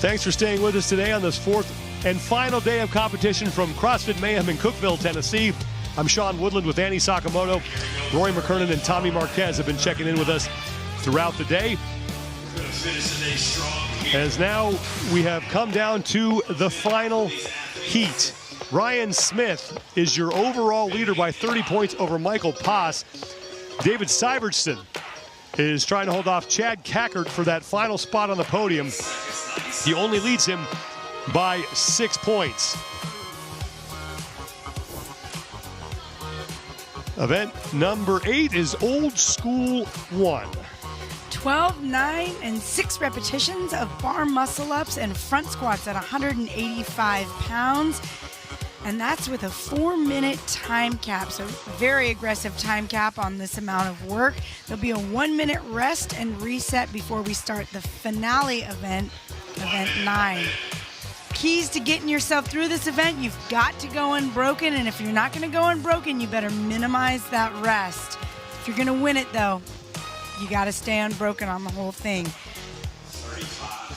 Thanks for staying with us today on this fourth and final day of competition from CrossFit Mayhem in Cookeville, Tennessee. I'm Sean Woodland with Annie Sakamoto. Roy McKernan and Tommy Marquez have been checking in with us throughout the day. As now we have come down to the final heat. Ryan Smith is your overall leader by 30 points over Michael Paas. David Syvertson is trying to hold off Chad Cackert for that final spot on the podium. He only leads him by 6 points. Event number 8 is Old School 1. 12, 9, and 6 repetitions of bar muscle-ups and front squats at 185 pounds. And that's with a 4-minute time cap. So very aggressive time cap on this amount of work. There'll be a 1-minute rest and reset before we start the finale event, event 9. Keys to getting yourself through this event: you've got to go unbroken, and if you're not going to go unbroken, you better minimize that rest. If you're going to win it, though, you got to stay unbroken on the whole thing.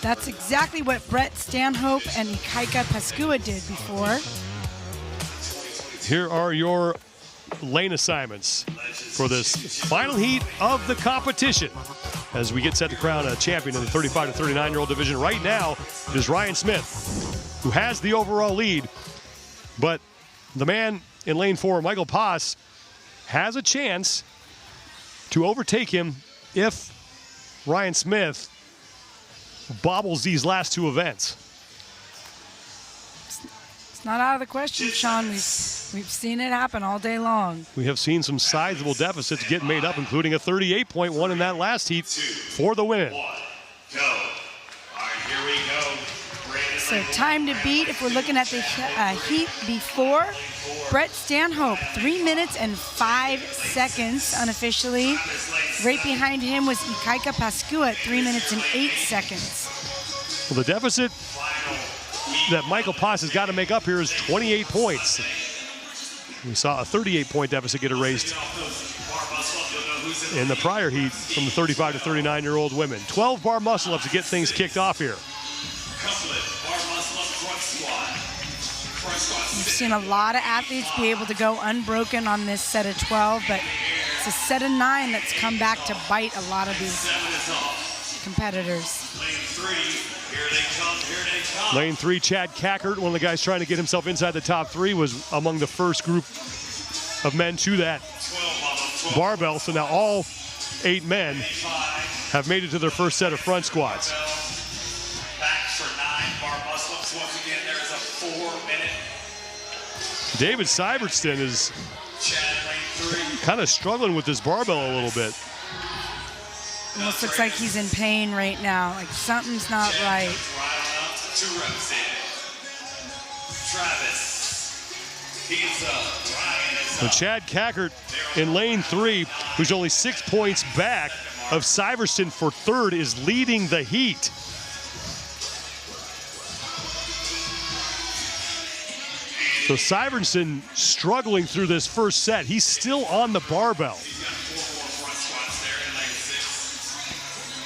That's exactly what Brett Stanhope and Ikaika Pascua did before. Here are your lane assignments for this final heat of the competition as we get set to crown a champion in the 35 to 39-year-old division. Right now it is Ryan Smith who has the overall lead, but the man in lane 4, Michael Paas, has a chance to overtake him if Ryan Smith bobbles these last 2 events. Not out of the question, Sean. We've seen it happen all day long. We have seen some sizable deficits get made up, including a 38.1 in that last heat for the women. So time to beat, if we're looking at the heat before, Brett Stanhope, 3 minutes and 5 seconds unofficially. Right behind him was Ikaika Pascua at 3 minutes and 8 seconds. Well, the deficit that Michael Paas has got to make up here is 28 points. We saw a 38-point deficit get erased in the prior heat from the 35 to 39-year-old women. 12 bar muscle-ups to get things kicked off here. We've seen a lot of athletes be able to go unbroken on this set of 12, but it's a set of 9 that's come back to bite a lot of these competitors. Lane 3, Chad Cackert, one of the guys trying to get himself inside the top 3, was among the first group of men to that barbell. So now all 8 men have made it to their first set of front squats. David Syvertson is kind of struggling with this barbell a little bit. Almost looks like he's in pain right now, like something's not right. So Chad Cackert in lane 3, who's only 6 points back of Syvertson for 3rd, is leading the heat. So Syvertson struggling through this first set. He's still on the barbell.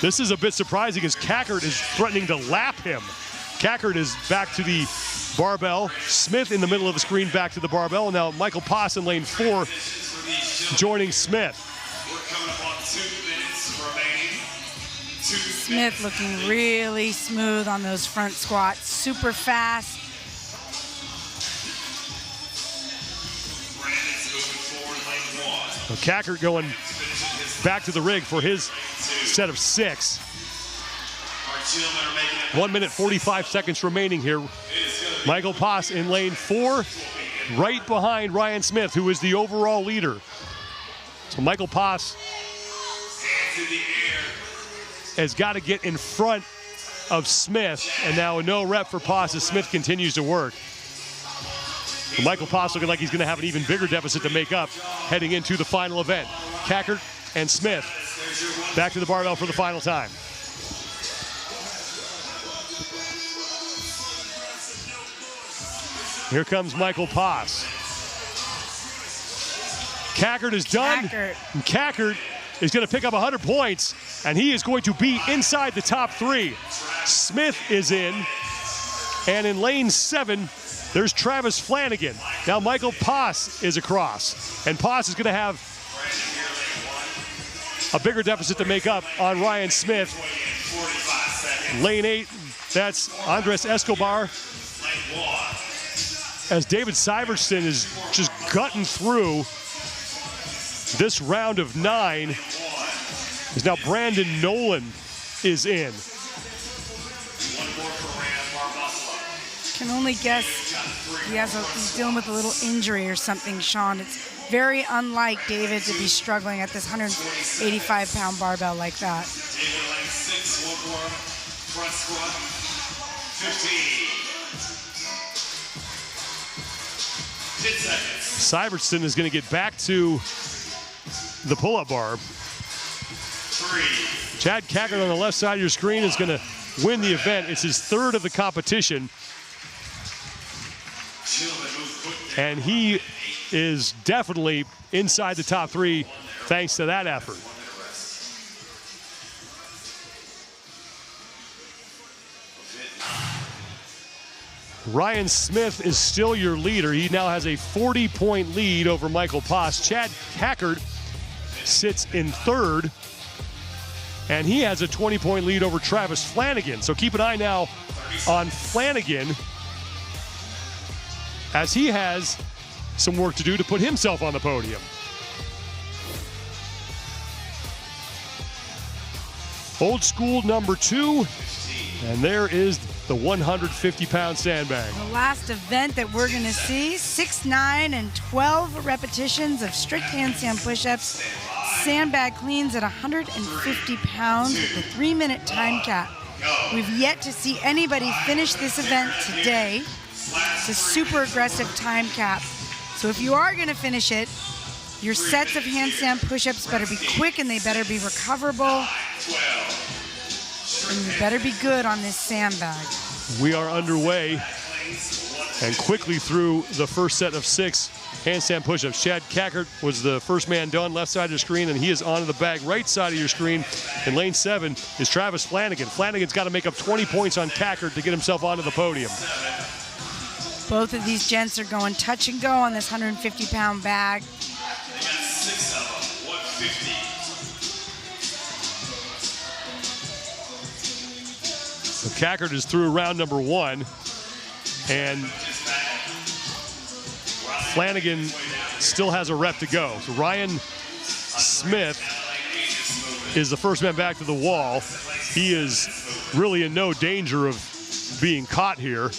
This is a bit surprising as Cackert is threatening to lap him. Cackert is back to the barbell. Smith in the middle of the screen back to the barbell. And now Michael Paas in lane 4 joining Smith. Smith looking really smooth on those front squats, super fast. So Cackert going back to the rig for his set of 6. 1 minute 45 seconds remaining here. Michael Paas in lane 4, right behind Ryan Smith, who is the overall leader. So Michael Paas has got to get in front of Smith, and now a no rep for Paas as Smith continues to work. So Michael Paas looking like he's going to have an even bigger deficit to make up heading into the final event. Cackert and Smith back to the barbell for the final time. Here comes Michael Paas. Cackert is done. And Cackert is going to pick up 100 points, and he is going to be inside the top 3. Smith is in. And in lane 7, there's Travis Flanagan. Now Michael Paas is across. And Paas is going to have a bigger deficit to make up on Ryan Smith. Lane 8, that's Andres Escobar. As David Syverson is just gutting through this round of 9, is now Brandon Nolan is in. Can only guess he's dealing with a little injury or something, Sean. It's very unlike David to be struggling at this 185-pound barbell like that. Syverson is going to get back to the pull-up bar. Chad Cackert on the left side of your screen is going to win the event. It's his 3rd of the competition. And he is definitely inside the top 3 thanks to that effort. Ryan Smith is still your leader. He now has a 40-point lead over Michael Paas. Chad Cackert sits in 3rd, and he has a 20-point lead over Travis Flanagan. So keep an eye now on Flanagan, as he has some work to do to put himself on the podium. Old school number 2, and there is the 150-pound sandbag. The last event that we're going to see, 6, 9, and 12 repetitions of strict handstand push-ups, sandbag cleans at 150 pounds with a 3-minute time cap. We've yet to see anybody finish this event today. It's a super aggressive time cap. So if you are going to finish it, your sets of handstand push-ups better be quick and they better be recoverable. And you better be good on this sandbag. We are underway and quickly through the first set of 6 handstand push-ups. Chad Cackert was the first man done, left side of your screen, and he is onto the bag, right side of your screen. In lane 7 is Travis Flanagan. Flanagan's got to make up 20 points on Cackert to get himself onto the podium. Both of these gents are going touch and go on this 150-pound bag. So Cackert is through round number 1, and Flanagan still has a rep to go. So Ryan Smith is the first man back to the wall. He is really in no danger of being caught here.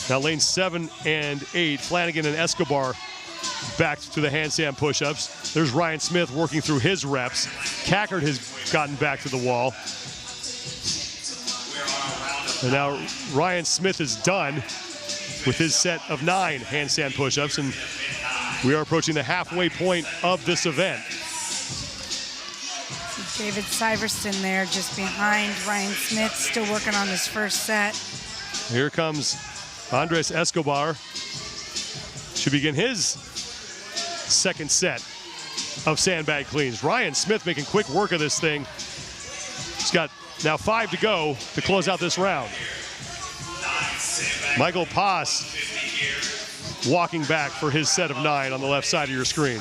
Now lanes 7 and 8, Flanagan and Escobar back to the handstand push-ups. There's Ryan Smith working through his reps. Cackert has gotten back to the wall. And now Ryan Smith is done with his set of 9 handstand push-ups, and we are approaching the halfway point of this event. David Syverson there just behind Ryan Smith, still working on his first set. Here comes Andres Escobar. Should begin his second set of sandbag cleans. Ryan Smith making quick work of this thing. He's got now 5 to go to close out this round. Michael Paas walking back for his set of 9 on the left side of your screen.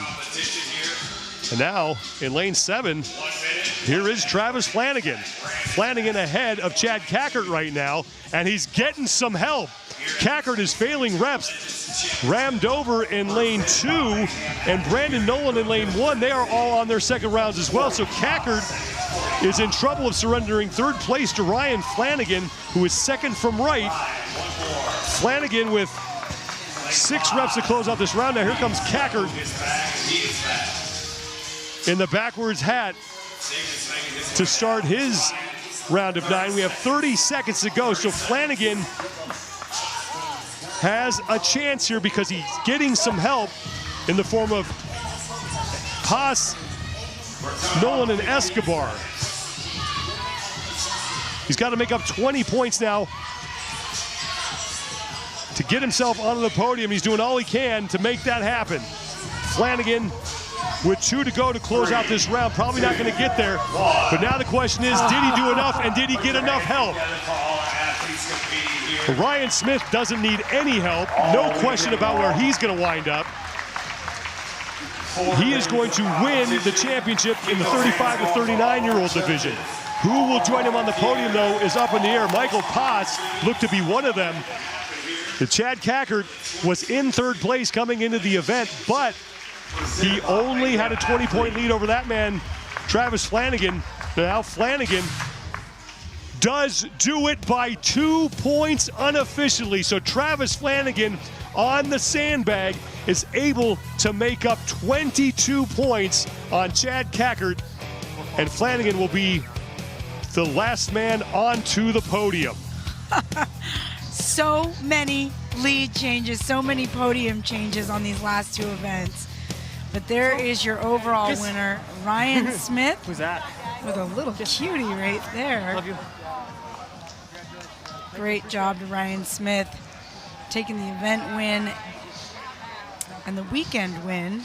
And now in lane 7, here is Travis Flanagan. Flanagan ahead of Chad Cackert right now, and he's getting some help. Cackert is failing reps. Rammed over in lane 2, and Brandon Nolan in lane 1. They are all on their second rounds as well. So Cackert is in trouble of surrendering 3rd place to Ryan Flanagan, who is second from right. Flanagan with 6 reps to close out this round. Now here comes Cackert in the backwards hat to start his round of 9. We have 30 seconds to go, so Flanagan has a chance here because he's getting some help in the form of Paas, Nolan, and Escobar. He's got to make up 20 points now to get himself onto the podium. He's doing all he can to make that happen. Flanagan with 2 to go to close out this round. Probably not going to get there. But now the question is, did he do enough, and did he get enough help? Ryan Smith doesn't need any help. No question about where he's going to wind up. He is going to win the championship in the 35 to 39-year-old division. Who will join him on the podium, though, is up in the air. Michael Potts looked to be one of them. Chad Cackert was in 3rd place coming into the event, but he only had a 20-point lead over that man, Travis Flanagan. Now Flanagan does do it by 2 points unofficially. So Travis Flanagan on the sandbag is able to make up 22 points on Chad Cackert, and Flanagan will be the last man onto the podium. So many lead changes, so many podium changes on these last 2 events. But there is your overall winner, Ryan Smith. Who's that? With a little cutie right there. Love you. Great job to Ryan Smith, taking the event win and the weekend win